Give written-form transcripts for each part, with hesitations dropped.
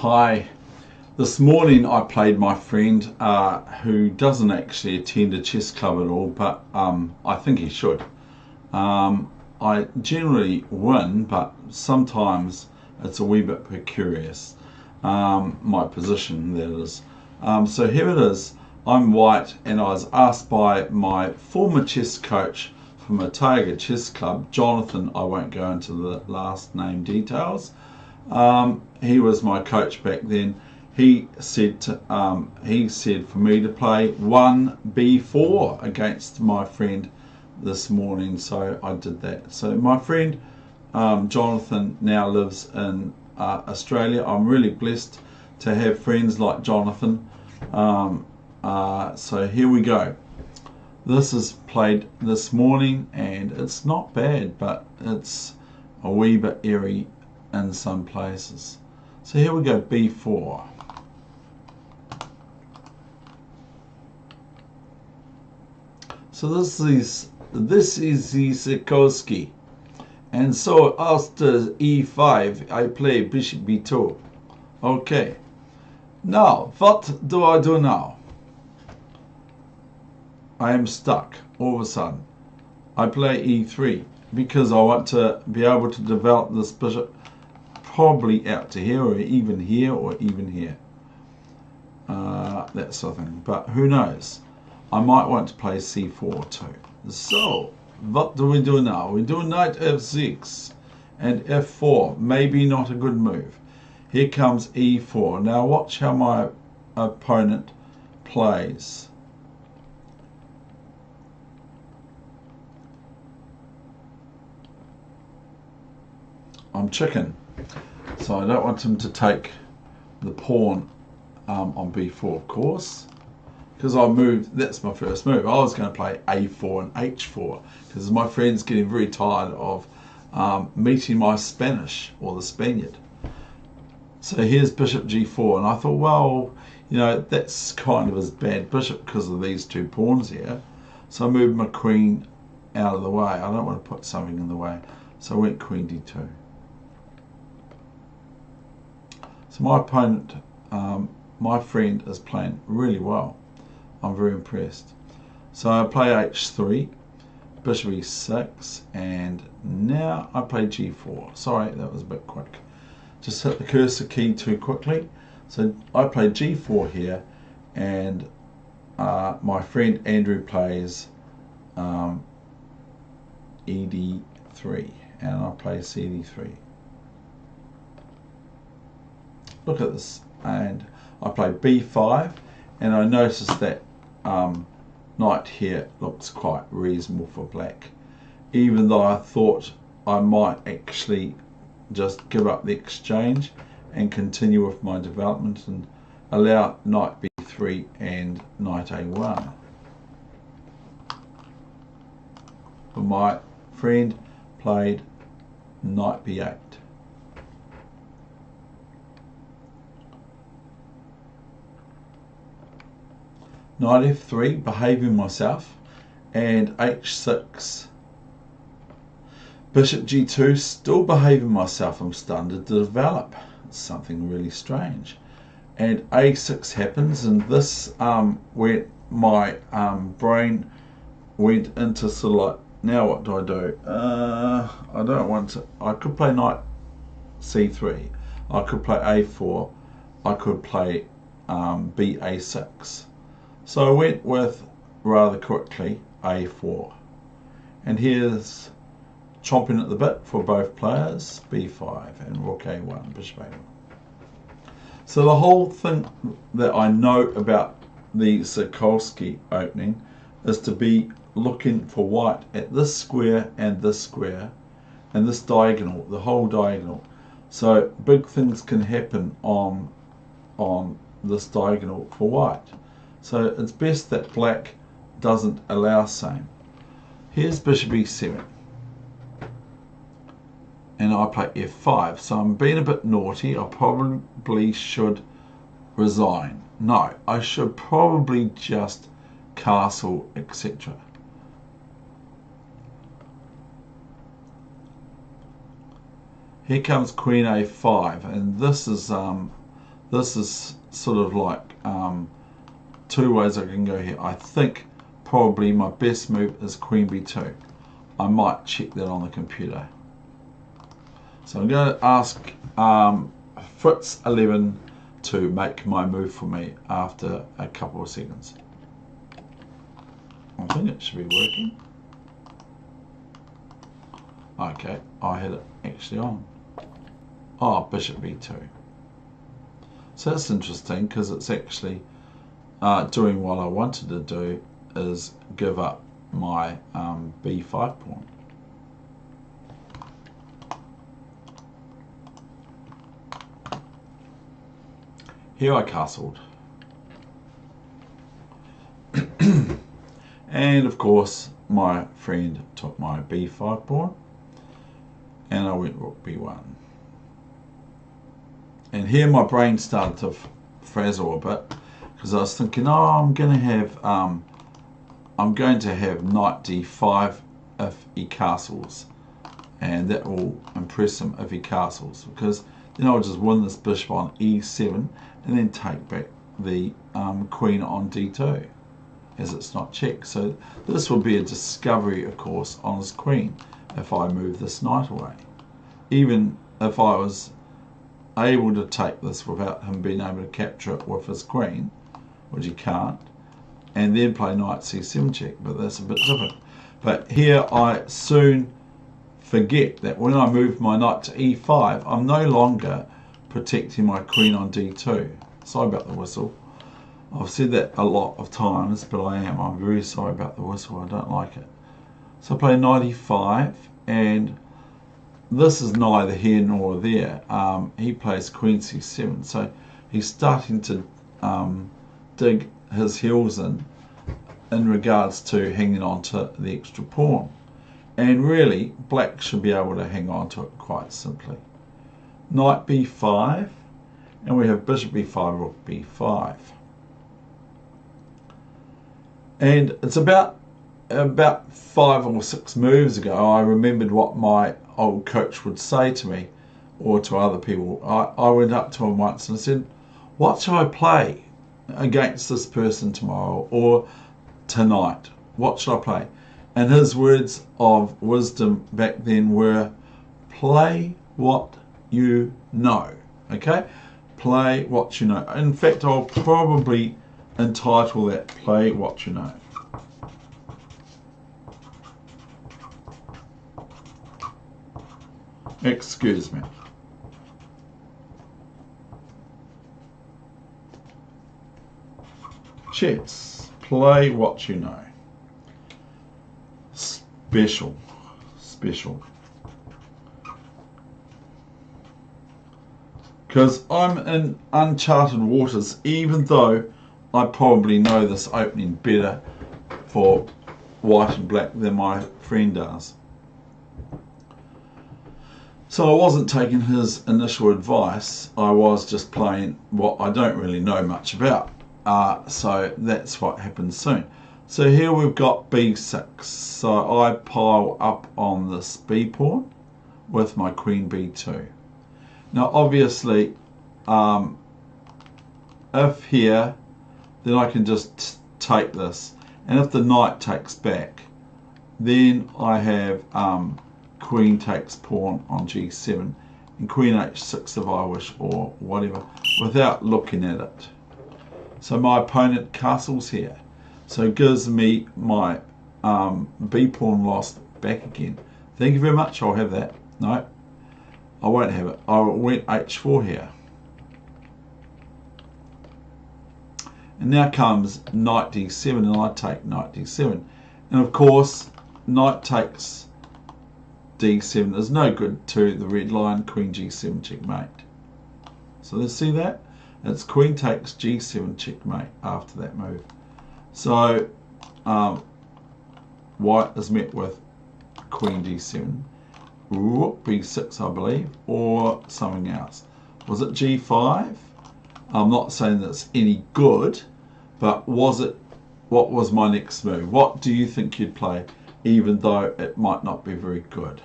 Hi. This morning I played my friend who doesn't actually attend a chess club at all, but I think he should. I generally win, but sometimes it's a wee bit precarious. My position, that is. So here it is. I'm white, and I was asked by my former chess coach from a Tiger Chess Club, Jonathan. I won't go into the last name details. He was my coach back then. He said for me to play 1b4 against my friend this morning, so I did that. So my friend Jonathan now lives in Australia. I'm really blessed to have friends like Jonathan. So here we go. This is played this morning, and it's not bad, but it's a wee bit airy in some places. So here we go, b4. So this is the Sikorsky, and so after e5 I play bishop b2. Okay, now what do I do now? I am stuck all of a sudden. I play e3 because I want to be able to develop this bishop probably out to here, or even here, or even here, that sort of thing, but who knows. I might want to play c4 too. So what do we do now? We do knight f6 and f4. Maybe not a good move. Here comes e4. Now watch how my opponent plays. I'm chicken, so I don't want him to take the pawn on b4, of course, because I moved. That's my first move. I was going to play a4 and h4 because my friend's getting very tired of meeting my Spanish, or the Spaniard. So here's bishop g4, and I thought, well, you know, that's kind of his bad bishop because of these two pawns here. So I moved my queen out of the way. I don't want to put something in the way, so I went queen d2. So my opponent, my friend, is playing really well. I'm very impressed. So I play h3, bishop e6, and now I play g4. Sorry, that was a bit quick. Just hit the cursor key too quickly. So I play g4 here, and my friend Andrew plays ed3, and I play cd3. Look at this, and I play b5, and I noticed that knight here looks quite reasonable for black, even though I thought I might actually just give up the exchange and continue with my development and allow knight b3 and knight a1. But my friend played knight b8. Knight f3, behaving myself, and h6. Bishop g2, still behaving myself. I'm starting to develop. It's something really strange. And a6 happens, and this where my brain went into sort of like, now what do I do? I don't want to. I could play knight c3. I could play a4. I could play ba6. So I went with, rather quickly, a4. And here's chomping at the bit for both players, b5 and rook a1, bishop a1. So the whole thing that I know about the Sikorsky opening is to be looking for white at this square and this diagonal, the whole diagonal. So big things can happen on this diagonal for white. So it's best that black doesn't allow same. Here's bishop e7. And I play f5. So I'm being a bit naughty. I probably should resign. No, I should probably just castle, etc. Here comes queen a5, and this is This is sort of like two ways I can go here. I think probably my best move is queen b2. I might check that on the computer. So I'm going to ask Fritz11 to make my move for me after a couple of seconds. I think it should be working. Okay, I had it actually on. Oh, bishop b2. So that's interesting because it's actually doing what I wanted to do, is give up my b5 pawn. Here I castled. And of course my friend took my b5 pawn and I went rook b1. And here my brain started to frazzle a bit because I was thinking, oh, I'm going to have knight d5 if he castles, and that will impress him if he castles, because then I'll just win this bishop on e7 and then take back the queen on d2 as it's not checked. So this will be a discovery, of course, on his queen if I move this knight away. Even if I was able to take this without him being able to capture it with his queen, which he can't, and then play knight c7 check, but that's a bit different. But here I soon forget that when I move my knight to e5, I'm no longer protecting my queen on d2. Sorry about the whistle. I've said that a lot of times, but I'm very sorry about the whistle. I don't like it. So I play knight e5, and this is neither here nor there. He plays queen c7, so he's starting to dig his heels in regards to hanging on to the extra pawn. And really, black should be able to hang on to it quite simply. Knight b5, and we have bishop b5, rook b5. And it's about 5 or 6 moves ago, I remembered what my old coach would say to me, or to other people. I went up to him once and I said, what shall I play against this person tomorrow or tonight? What shall I play? And his words of wisdom back then were, play what you know. Okay? Play what you know. In fact, I'll probably entitle that Play What You Know. Excuse me. Chess. Play what you know. Special. Because I'm in uncharted waters, even though I probably know this opening better for white and black than my friend does. So I wasn't taking his initial advice, I was just playing what I don't really know much about. So that's what happens soon. So here we've got b6. So I pile up on this b pawn with my queen b2. Now obviously, if here, then I can just take this. And if the knight takes back, then I have queen takes pawn on g7 and queen h6 if I wish, or whatever, without looking at it. So my opponent castles here, so it gives me my b pawn lost back again. Thank you very much. I'll have that. No, I won't have it. I went h4 here, and now comes knight d7 and I take knight d7, and of course knight takes d7 is no good to the red line. Queen g7 checkmate. So let's see that. It's queen takes g7 checkmate after that move. So white is met with queen d7, rook b6 I believe, or something else. Was it g5? I'm not saying that's any good, but was it? What was my next move? What do you think you'd play, even though it might not be very good?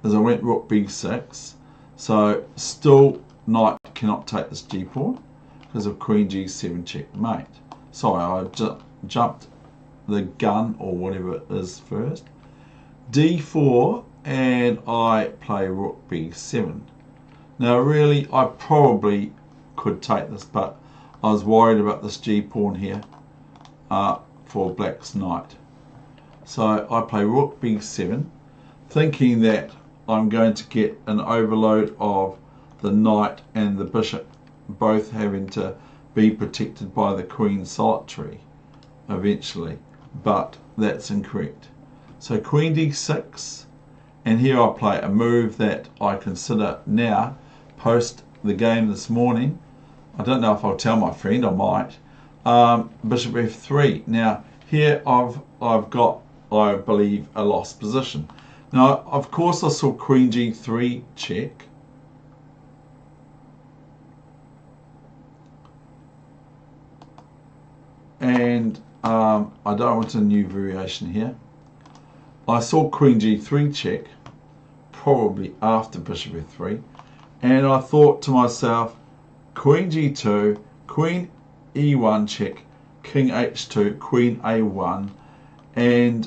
As I went rook b6, So still knight cannot take this g pawn because of queen g7 checkmate. Sorry, I jumped the gun or whatever it is first. d4, and I play rook b7. Now really I probably could take this, but I was worried about this g pawn here for black's knight. So I play rook b7, thinking that I'm going to get an overload of the knight and the bishop both having to be protected by the queen solitary eventually, but that's incorrect. So queen d6, and here I play a move that I consider now, post the game this morning. I don't know if I'll tell my friend, I might. Bishop f3. Now here I've got, I believe, a lost position. Now of course I saw queen g3 check. And I don't want a new variation here. I saw queen g3 check, probably after bishop f3, and I thought to myself, queen g2, queen e1 check, king h2, queen a1, and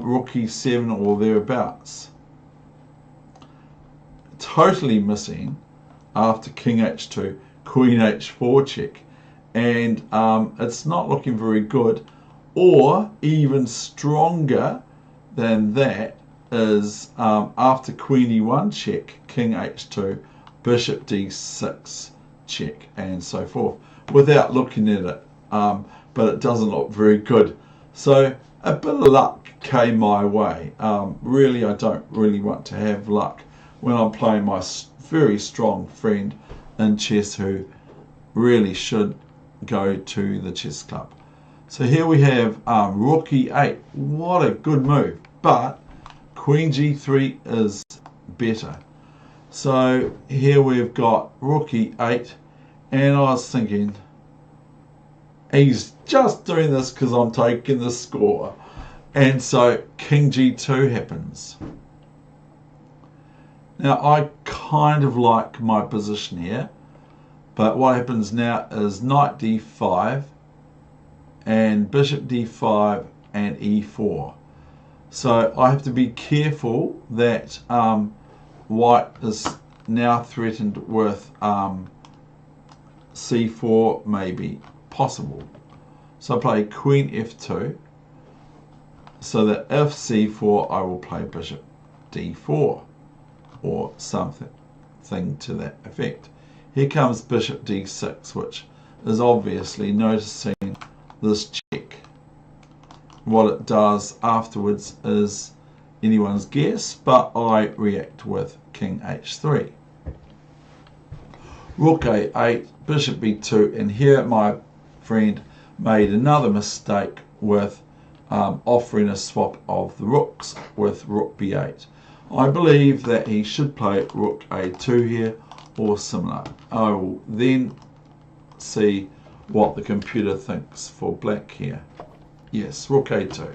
rook e7 or thereabouts. Totally missing after king h2, queen h4 check, and it's not looking very good. Or even stronger than that is after queen e1 check, king h2, bishop d6 check, and so forth, without looking at it. But it doesn't look very good. So a bit of luck came my way. Really, I don't really want to have luck when I'm playing my very strong friend in chess who really should go to the chess club. So here we have rook e8. What a good move. But queen g3 is better. So here we've got rook e8. And I was thinking, he's just doing this because I'm taking the score. And so king g2 happens. Now I kind of like my position here. But what happens now is knight d5 and bishop d5 and e4. So I have to be careful that white is now threatened with c4 maybe possible. So I play queen f2, so that if c4 I will play bishop d4 or something to that effect. Here comes bishop d6, which is obviously noticing this check. What it does afterwards is anyone's guess, but I react with king h3. Rook a8, bishop b2, and here my friend made another mistake with offering a swap of the rooks with rook b8. I believe that he should play rook a2 here or similar. I will then see what the computer thinks for black here. Yes, rook a2.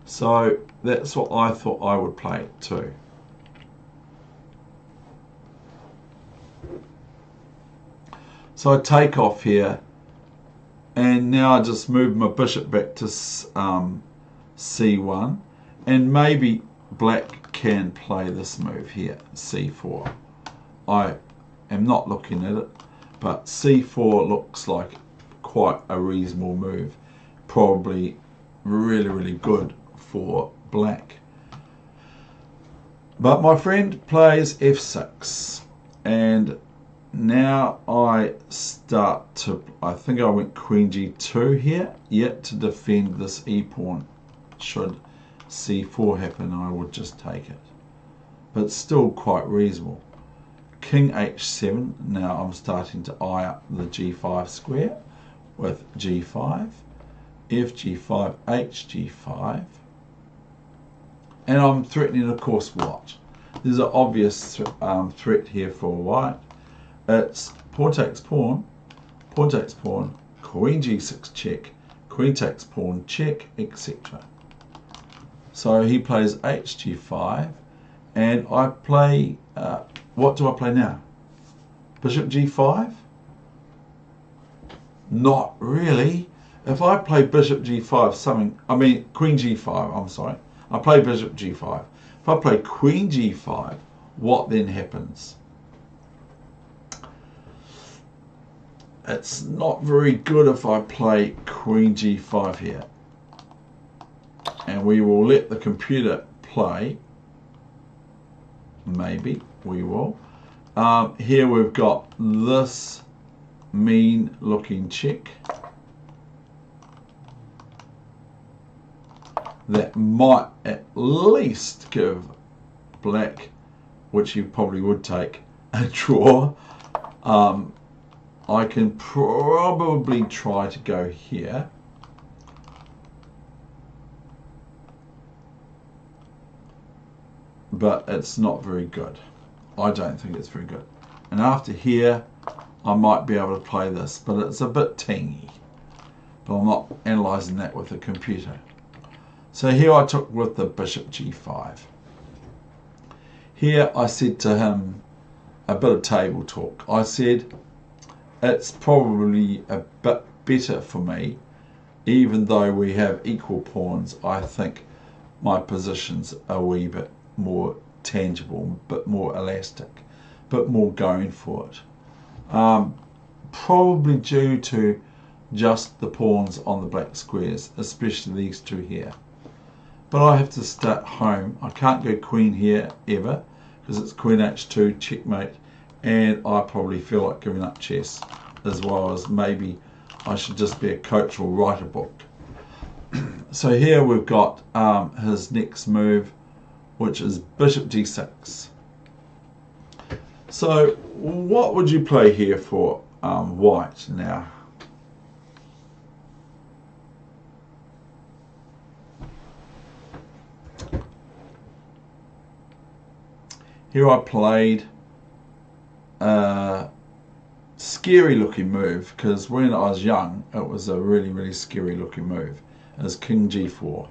So that's what I thought I would play too. So I take off here, and now I just move my bishop back to c1, and maybe black can play this move here, c4. I am not looking at it, but c4 looks like quite a reasonable move, probably really good for black. But my friend plays f6, and now I start to, I think I went queen g2 here, yet to defend this e-pawn. Should c4 happen, I would just take it, but still quite reasonable. King h7, now I'm starting to eye up the g5 square with g5, fg5, hg5, and I'm threatening, of course, what? There's an obvious threat here for white. It's pawn takes pawn, queen g6 check, queen takes pawn check, etc. So he plays hg5, and I play what do I play now? Bishop g5? Not really. If I play bishop g5, queen g5, I'm sorry. I play bishop g5. If I play queen g5, what then happens? It's not very good if I play queen g5 here. And we will let the computer play. Maybe we will. Here we've got this mean looking check that might at least give black, which you probably would take, a draw. I can probably try to go here. But it's not very good. I don't think it's very good. And after here, I might be able to play this, but it's a bit tangy. But I'm not analysing that with a computer. So here I took with the bishop g5. Here I said to him, a bit of table talk. I said, it's probably a bit better for me, even though we have equal pawns. I think my position's a wee bit more tangible, a bit more elastic, a bit more going for it. Probably due to just the pawns on the black squares, especially these two here. But I have to start home. I can't go queen here ever, because it's queen h2, checkmate, and I probably feel like giving up chess, as well as maybe I should just be a coach or write a book. So here we've got his next move, which is bishop d6. So what would you play here for white now? Here I played a scary looking move, because when I was young it was a really scary looking move, as king g4,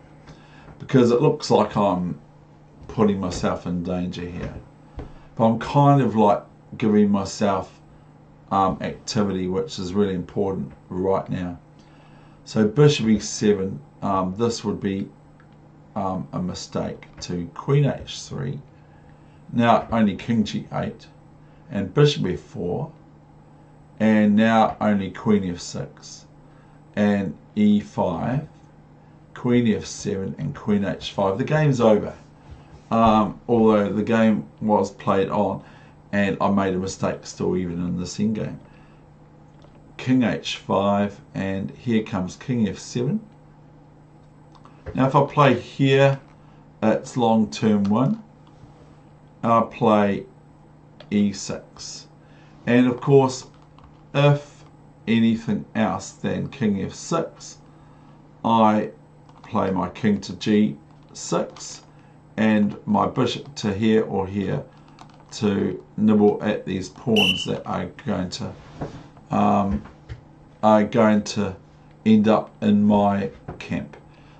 because it looks like I'm putting myself in danger here, but I'm kind of like giving myself activity, which is really important right now. So bishop e7, this would be a mistake, to queen h3. Now only king g8 and bishop f4, and now only queen f6 and e5, queen f7 and queen h5. The game's over. Although the game was played on and I made a mistake still even in this endgame. King h5, and here comes king f7. Now if I play here, it's long term win. I play e6, and of course if anything else than king f6, I play my king to g6 and my bishop to here or here to nibble at these pawns that are going to end up in my camp.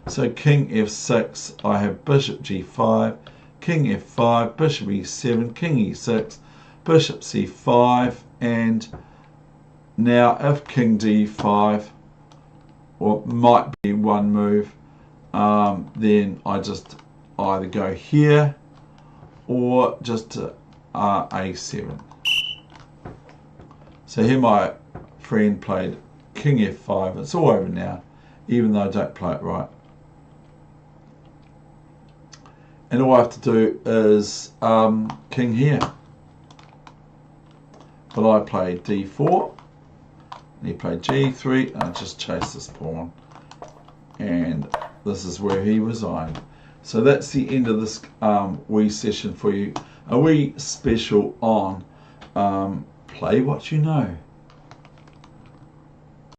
So king f6, I have bishop g5, king f5, bishop e7, king e6, bishop c5, and now if king d5, or might be one move, then I just either go here or just to a7. So here my friend played king f5. It's all over now, even though I don't play it right. And all I have to do is king here. But I played d4, and he played g3, and I just chased this pawn. And this is where he resigned. So that's the end of this wee session for you. A wee special on Play What You Know.